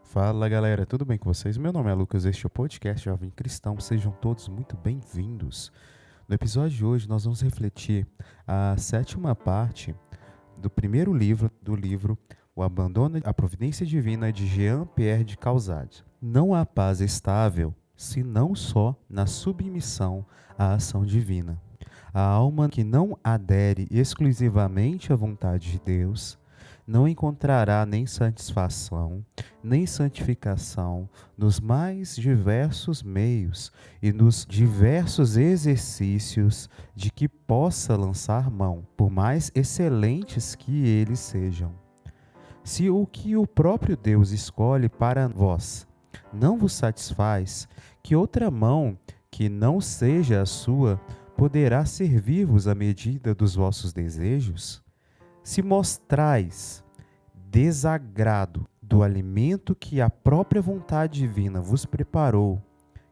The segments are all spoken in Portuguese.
Fala galera, tudo bem com vocês? Meu nome é Lucas, este é o podcast Jovem Cristão, sejam todos muito bem-vindos. No episódio de hoje nós vamos refletir a sétima parte do primeiro livro do livro O Abandono à Providência Divina de Jean-Pierre de Caussade. Não há paz estável, senão só na submissão à ação divina. A alma que não adere exclusivamente à vontade de Deus não encontrará nem satisfação, nem santificação nos mais diversos meios e nos diversos exercícios de que possa lançar mão, por mais excelentes que eles sejam. Se o que o próprio Deus escolhe para vós não vos satisfaz, que outra mão que não seja a sua poderá servir-vos à medida dos vossos desejos? Se mostrais desagrado do alimento que a própria vontade divina vos preparou,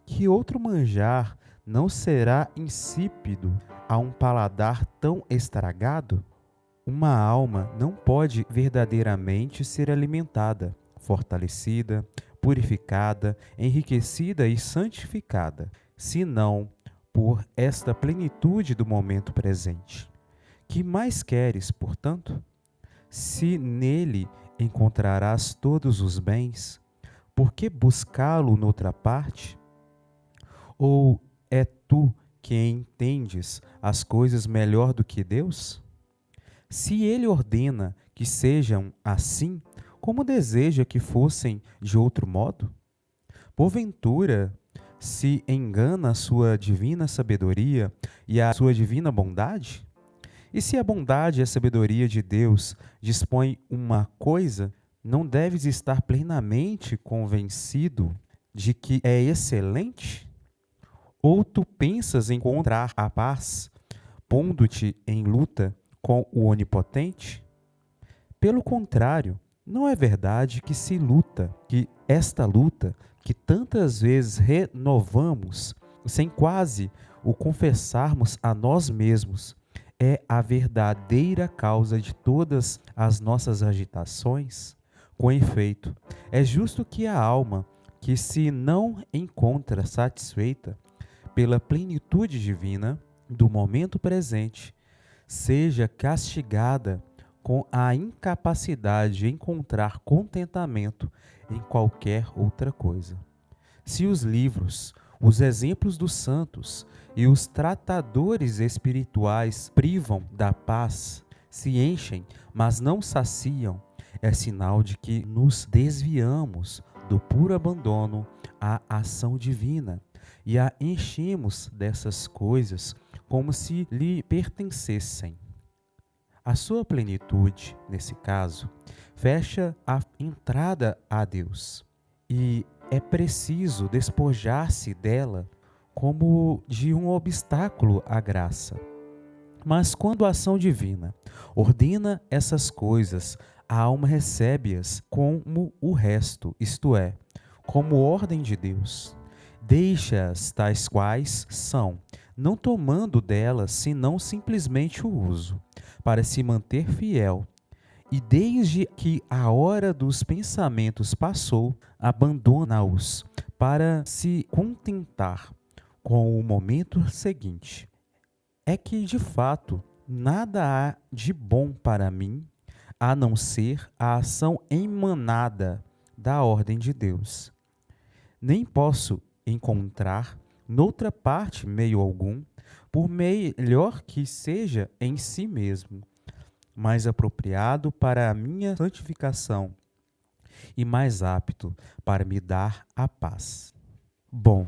que outro manjar não será insípido a um paladar tão estragado? Uma alma não pode verdadeiramente ser alimentada, fortalecida, purificada, enriquecida e santificada, senão por esta plenitude do momento presente. Que mais queres, portanto? Se nele encontrarás todos os bens, por que buscá-lo noutra parte? Ou é tu que entendes as coisas melhor do que Deus? Se ele ordena que sejam assim, como deseja que fossem de outro modo? Porventura, se engana a sua divina sabedoria e a sua divina bondade? E se a bondade e a sabedoria de Deus dispõem uma coisa, não deves estar plenamente convencido de que é excelente? Ou tu pensas encontrar a paz, pondo-te em luta com o Onipotente? Pelo contrário, não é verdade que se luta, que esta luta, que tantas vezes renovamos, sem quase o confessarmos a nós mesmos, é a verdadeira causa de todas as nossas agitações? Com efeito, é justo que a alma, que se não encontra satisfeita pela plenitude divina do momento presente, seja castigada com a incapacidade de encontrar contentamento em qualquer outra coisa. Se os livros, os exemplos dos santos e os tratadores espirituais privam da paz, se enchem, mas não saciam, é sinal de que nos desviamos do puro abandono à ação divina e a enchemos dessas coisas como se lhe pertencessem. A sua plenitude, nesse caso, fecha a entrada a Deus e é preciso despojar-se dela como de um obstáculo à graça. Mas quando a ação divina ordena essas coisas, a alma recebe-as como o resto, isto é, como ordem de Deus. Deixa-as tais quais são, não tomando delas senão simplesmente o uso, para se manter fiel. E desde que a hora dos pensamentos passou, abandona-os para se contentar com o momento seguinte. É que, de fato, nada há de bom para mim, a não ser a ação emanada da ordem de Deus. Nem posso encontrar noutra parte meio algum, por melhor que seja em si mesmo, mais apropriado para a minha santificação e mais apto para me dar a paz. Bom,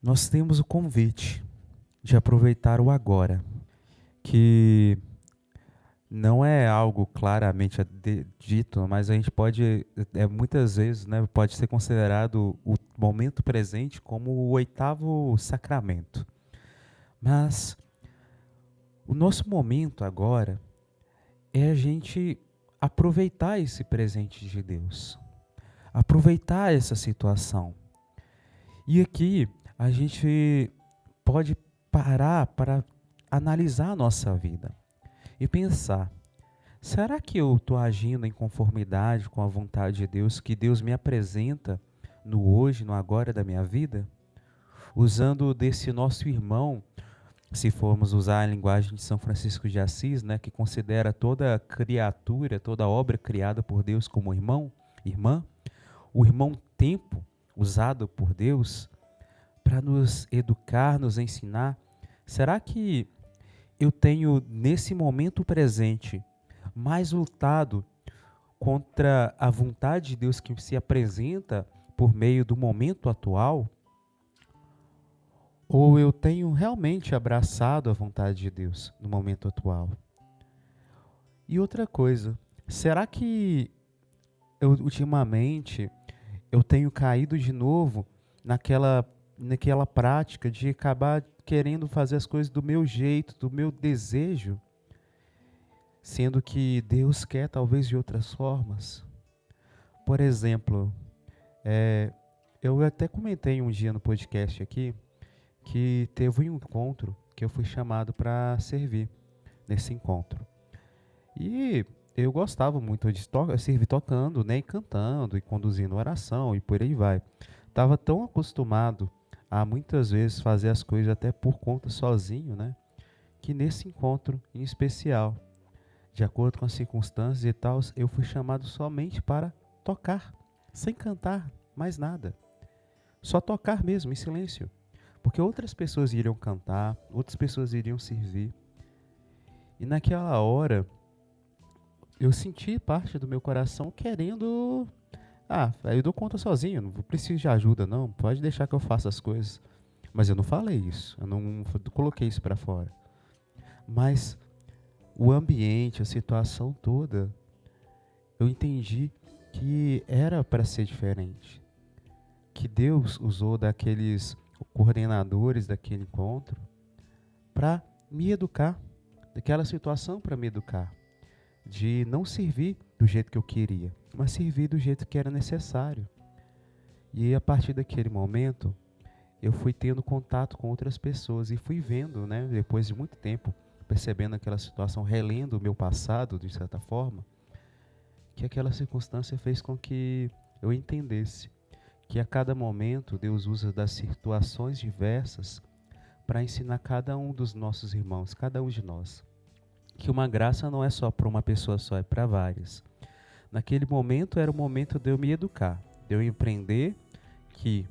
nós temos o convite de aproveitar o agora, que não é algo claramente dito, mas a gente pode, muitas vezes, né, pode ser considerado o momento presente como o oitavo sacramento. Mas o nosso momento agora é a gente aproveitar esse presente de Deus, aproveitar essa situação. E aqui a gente pode parar para analisar a nossa vida e pensar: será que eu estou agindo em conformidade com a vontade de Deus, que Deus me apresenta no hoje, no agora da minha vida? Usando desse nosso irmão, se formos usar a linguagem de São Francisco de Assis, né, que considera toda criatura, toda obra criada por Deus como irmão, irmã, o irmão tempo usado por Deus para nos educar, nos ensinar, será que eu tenho nesse momento presente mais lutado contra a vontade de Deus que se apresenta por meio do momento atual? Ou eu tenho realmente abraçado a vontade de Deus no momento atual? E outra coisa, será que ultimamente eu tenho caído de novo naquela prática de acabar querendo fazer as coisas do meu jeito, do meu desejo, sendo que Deus quer talvez de outras formas? Por exemplo, eu até comentei um dia no podcast aqui que teve um encontro que eu fui chamado para servir nesse encontro. E eu gostava muito de servir tocando, né, e cantando, e conduzindo oração, e por aí vai. Estava tão acostumado a muitas vezes fazer as coisas até por conta sozinho, né, que nesse encontro em especial, de acordo com as circunstâncias e tal, eu fui chamado somente para tocar, sem cantar mais nada. Só tocar mesmo, em silêncio. Porque outras pessoas iriam cantar, outras pessoas iriam servir. E naquela hora, eu senti parte do meu coração querendo... eu dou conta sozinho, não preciso de ajuda não, pode deixar que eu faça as coisas. Mas eu não falei isso, eu não coloquei isso para fora. Mas o ambiente, a situação toda, eu entendi que era para ser diferente. Que Deus usou daqueles coordenadores daquele encontro para me educar, daquela situação para me educar. De não servir do jeito que eu queria, mas servir do jeito que era necessário. E a partir daquele momento, eu fui tendo contato com outras pessoas e fui vendo, né, depois de muito tempo, percebendo aquela situação, relendo o meu passado, de certa forma, que aquela circunstância fez com que eu entendesse que a cada momento Deus usa das situações diversas para ensinar cada um dos nossos irmãos, cada um de nós, que uma graça não é só para uma pessoa só, é para várias. Naquele momento era o momento de eu me educar, de eu empreender que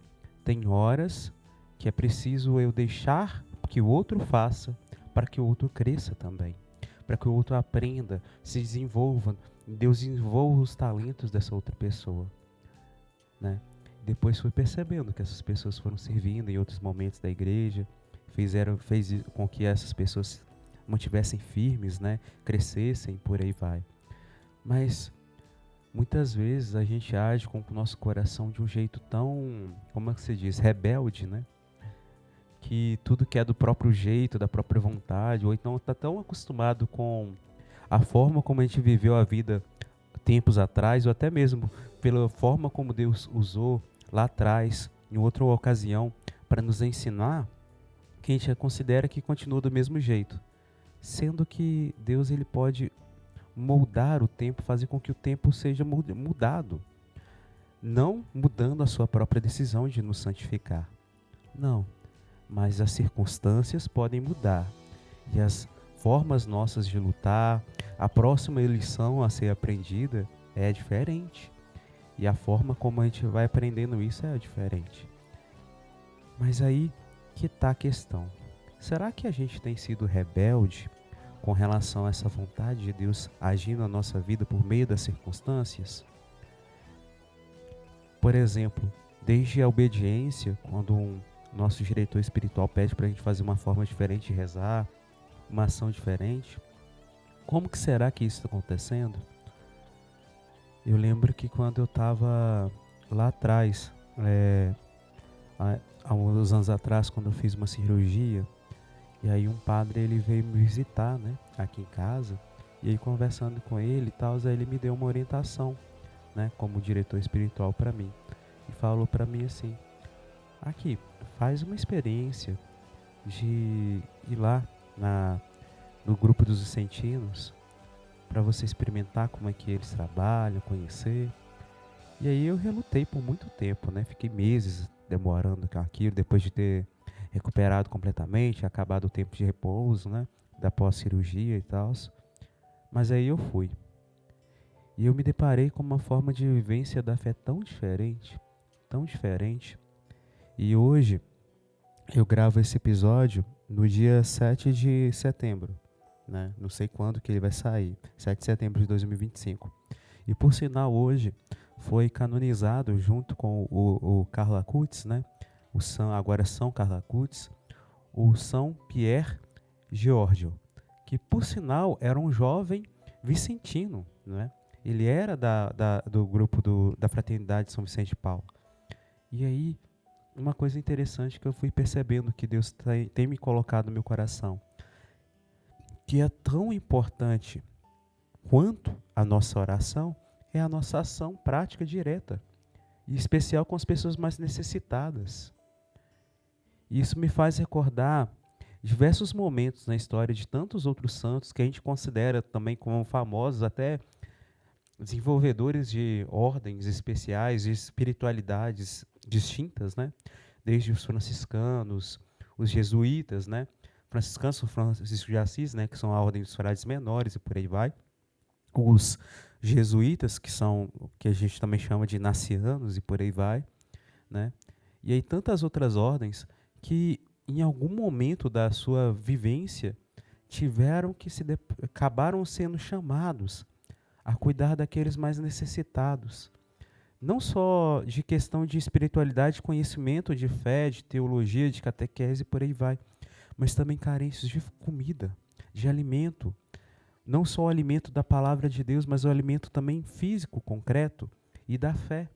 tem horas que é preciso eu deixar que o outro faça para que o outro cresça também, para que o outro aprenda, se desenvolva, Deus desenvolva os talentos dessa outra pessoa, né? Depois fui percebendo que essas pessoas foram servindo em outros momentos da igreja, fez com que essas pessoas mantivessem firmes, né? Crescessem, por aí vai. Mas muitas vezes a gente age com o nosso coração de um jeito tão, como é que se diz, rebelde, né? Que tudo que é do próprio jeito, da própria vontade, ou então está tão acostumado com a forma como a gente viveu a vida tempos atrás, ou até mesmo pela forma como Deus usou lá atrás, em outra ocasião, para nos ensinar, que a gente considera que continua do mesmo jeito. Sendo que Deus ele pode moldar o tempo, fazer com que o tempo seja mudado. Não mudando a sua própria decisão de nos santificar. Não, mas as circunstâncias podem mudar. E as formas nossas de lutar, a próxima lição a ser aprendida é diferente. E a forma como a gente vai aprendendo isso é diferente. Mas aí que está a questão. Será que a gente tem sido rebelde com relação a essa vontade de Deus agir na nossa vida por meio das circunstâncias? Por exemplo, desde a obediência, quando nosso diretor espiritual pede para a gente fazer uma forma diferente de rezar, uma ação diferente, como que será que isso está acontecendo? Eu lembro que quando eu estava lá atrás, há uns anos atrás, quando eu fiz uma cirurgia, e aí um padre ele veio me visitar, né, aqui em casa, e aí conversando com ele e tal, aí ele me deu uma orientação, né, como diretor espiritual para mim, e falou para mim assim: aqui, faz uma experiência de ir lá no grupo dos vicentinos para você experimentar como é que eles trabalham, conhecer. E aí eu relutei por muito tempo, né? Fiquei meses demorando com aquilo, depois de ter recuperado completamente, acabado o tempo de repouso, né? Da pós-cirurgia e tal. Mas aí eu fui. E eu me deparei com uma forma de vivência da fé tão diferente, tão diferente. E hoje eu gravo esse episódio no dia 7 de setembro, né? Não sei quando que ele vai sair, 7 de setembro de 2025. E por sinal, hoje foi canonizado junto com o Carlo Acutis, né? Agora São Carlo Acutis, o São Pierre Giorgio, que por sinal era um jovem vicentino, né? Ele era do grupo da Fraternidade São Vicente de Paulo. E aí, uma coisa interessante que eu fui percebendo que Deus tem me colocado no meu coração, que é tão importante quanto a nossa oração, é a nossa ação prática direta, em especial com as pessoas mais necessitadas. E isso me faz recordar diversos momentos na história de tantos outros santos que a gente considera também como famosos, até desenvolvedores de ordens especiais, de espiritualidades distintas, né? Desde os franciscanos, os jesuítas, né? Franciscanos são Francisco de Assis, né? Que são a ordem dos frades menores e por aí vai. Os jesuítas, que são o que a gente também chama de nacianos e por aí vai, né? E aí tantas outras ordens que em algum momento da sua vivência tiveram que acabaram sendo chamados a cuidar daqueles mais necessitados. Não só de questão de espiritualidade, conhecimento de fé, de teologia, de catequese e por aí vai, mas também carências de comida, de alimento. Não só o alimento da palavra de Deus, mas o alimento também físico, concreto, e da fé.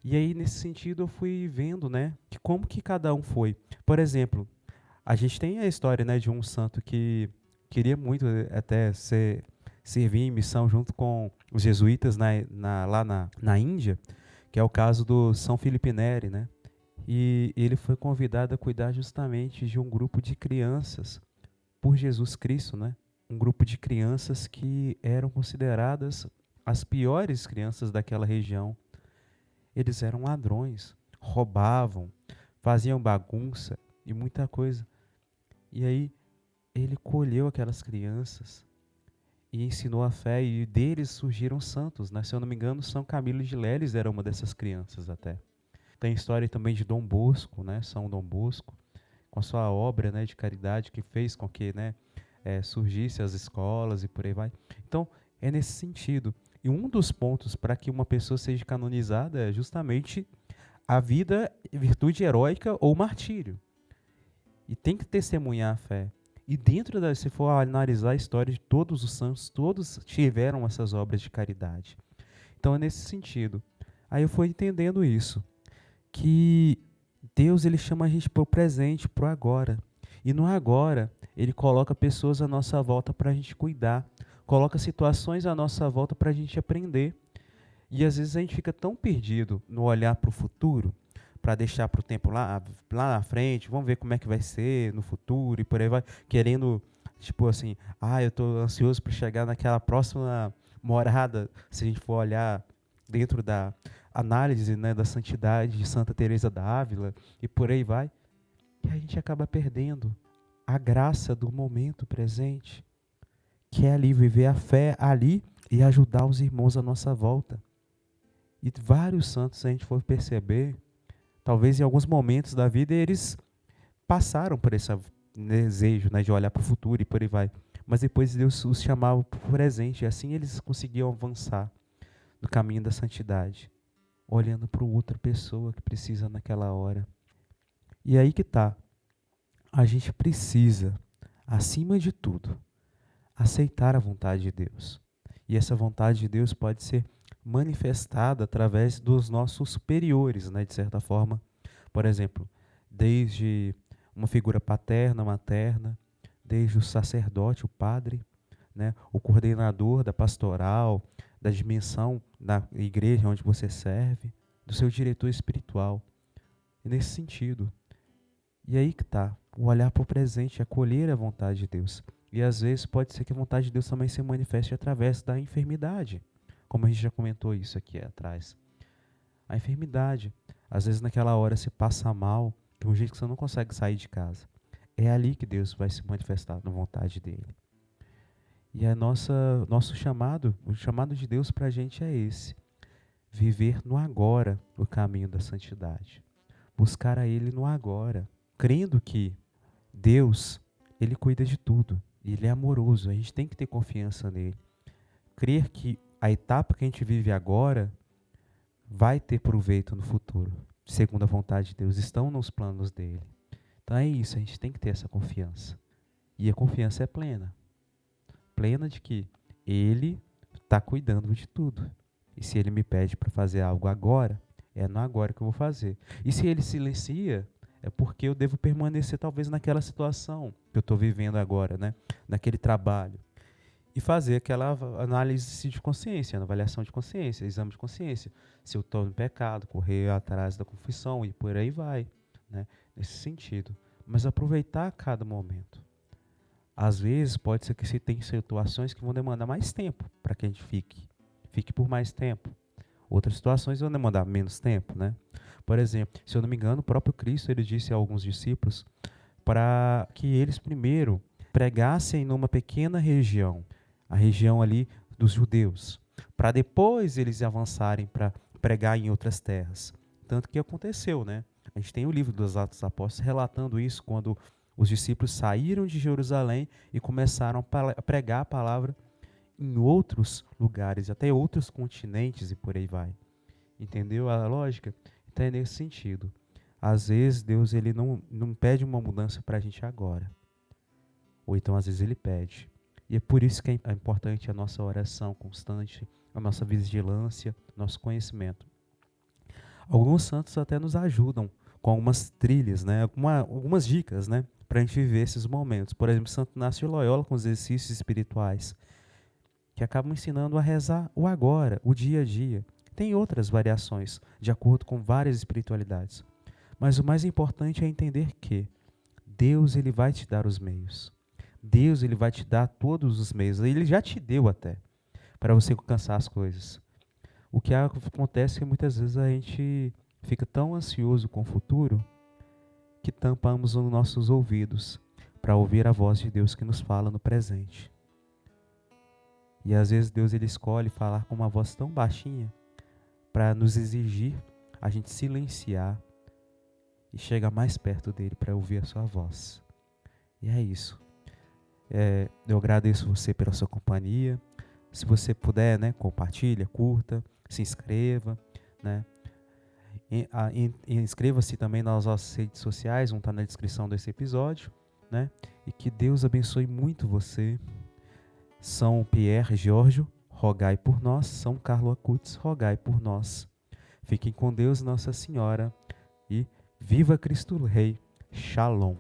E aí, nesse sentido, eu fui vendo, né, que como que cada um foi. Por exemplo, a gente tem a história, né, de um santo que queria muito até servir em missão junto com os jesuítas lá na Índia, que é o caso do São Felipe Neri, né? E ele foi convidado a cuidar justamente de um grupo de crianças por Jesus Cristo, né? Um grupo de crianças que eram consideradas as piores crianças daquela região. Eles eram ladrões, roubavam, faziam bagunça e muita coisa. E aí ele colheu aquelas crianças e ensinou a fé, e deles surgiram santos, né? Se eu não me engano, São Camilo de Leles era uma dessas crianças até. Tem a história também de Dom Bosco, né? São Dom Bosco, com a sua obra, né, de caridade que fez com que, né, surgisse as escolas e por aí vai. Então, é nesse sentido. E um dos pontos para que uma pessoa seja canonizada é justamente a vida, virtude heróica ou martírio. E tem que testemunhar a fé. E dentro se for analisar a história de todos os santos, todos tiveram essas obras de caridade. Então é nesse sentido. Aí eu fui entendendo isso, que Deus ele chama a gente para o presente, para o agora. E no agora, ele coloca pessoas à nossa volta para a gente cuidar, coloca situações à nossa volta para a gente aprender. E às vezes a gente fica tão perdido no olhar para o futuro, para deixar para o tempo lá na frente, vamos ver como é que vai ser no futuro e por aí vai, querendo, tipo assim, eu estou ansioso para chegar naquela próxima morada, se a gente for olhar dentro da análise, né, da santidade de Santa Teresa d'Ávila e por aí vai, e a gente acaba perdendo a graça do momento presente, que é ali viver a fé ali e ajudar os irmãos à nossa volta. E vários santos, se a gente for perceber, talvez em alguns momentos da vida eles passaram por esse desejo, né, de olhar para o futuro e por aí vai. Mas depois Deus os chamava para o presente, e assim eles conseguiam avançar no caminho da santidade, olhando para outra pessoa que precisa naquela hora. E aí que está. A gente precisa, acima de tudo, aceitar a vontade de Deus. E essa vontade de Deus pode ser manifestada através dos nossos superiores, né, de certa forma. Por exemplo, desde uma figura paterna, materna, desde o sacerdote, o padre, né, o coordenador da pastoral, da dimensão da igreja onde você serve, do seu diretor espiritual. E nesse sentido. E aí que está, o olhar para o presente, acolher a vontade de Deus. E às vezes pode ser que a vontade de Deus também se manifeste através da enfermidade, como a gente já comentou isso aqui atrás. A enfermidade, às vezes naquela hora você passa mal, de um jeito que você não consegue sair de casa. É ali que Deus vai se manifestar na vontade dele. E nosso chamado, o chamado de Deus para a gente é esse: viver no agora o caminho da santidade. Buscar a Ele no agora, crendo que Deus, Ele cuida de tudo. Ele é amoroso, a gente tem que ter confiança nele. Crer que a etapa que a gente vive agora vai ter proveito no futuro, segundo a vontade de Deus, estão nos planos dele. Então é isso, a gente tem que ter essa confiança. E a confiança é plena. Plena de que ele está cuidando de tudo. E se ele me pede para fazer algo agora, é no agora que eu vou fazer. E se ele silencia, é porque eu devo permanecer talvez naquela situação que eu estou vivendo agora, né? Naquele trabalho. E fazer aquela análise de consciência, avaliação de consciência, exame de consciência. Se eu estou no pecado, correr atrás da confissão e por aí vai, né? Nesse sentido. Mas aproveitar cada momento. Às vezes pode ser que se tem situações que vão demandar mais tempo para que a gente fique por mais tempo. Outras situações vão demandar menos tempo, né? Por exemplo, se eu não me engano, o próprio Cristo ele disse a alguns discípulos para que eles primeiro pregassem numa pequena região, a região ali dos judeus, para depois eles avançarem para pregar em outras terras. Tanto que aconteceu, né? A gente tem o livro dos Atos dos Apóstolos relatando isso, quando os discípulos saíram de Jerusalém e começaram a pregar a palavra em outros lugares, até outros continentes e por aí vai. Entendeu a lógica? Então é nesse sentido. Às vezes Deus ele não pede uma mudança para a gente agora. Ou então às vezes ele pede. E é por isso que é importante a nossa oração constante, a nossa vigilância, nosso conhecimento. Alguns santos até nos ajudam com algumas trilhas, né? Algumas dicas, né? Para a gente viver esses momentos. Por exemplo, Santo Inácio de Loyola com os exercícios espirituais, que acabam ensinando a rezar o agora, o dia a dia. Tem outras variações, de acordo com várias espiritualidades. Mas o mais importante é entender que Deus ele vai te dar os meios. Deus ele vai te dar todos os meios. Ele já te deu até, para você alcançar as coisas. O que acontece é que muitas vezes a gente fica tão ansioso com o futuro que tampamos os nossos ouvidos para ouvir a voz de Deus que nos fala no presente. E às vezes Deus ele escolhe falar com uma voz tão baixinha para nos exigir a gente silenciar e chegar mais perto dele para ouvir a sua voz. E é isso. Eu agradeço você pela sua companhia. Se você puder, né, compartilha, curta, se inscreva, né? Inscreva-se também nas nossas redes sociais, vão estar na descrição desse episódio, né? E que Deus abençoe muito você. São Pierre Giorgio, rogai por nós. São Carlo Acutis, rogai por nós. Fiquem com Deus, Nossa Senhora, e viva Cristo Rei. Shalom.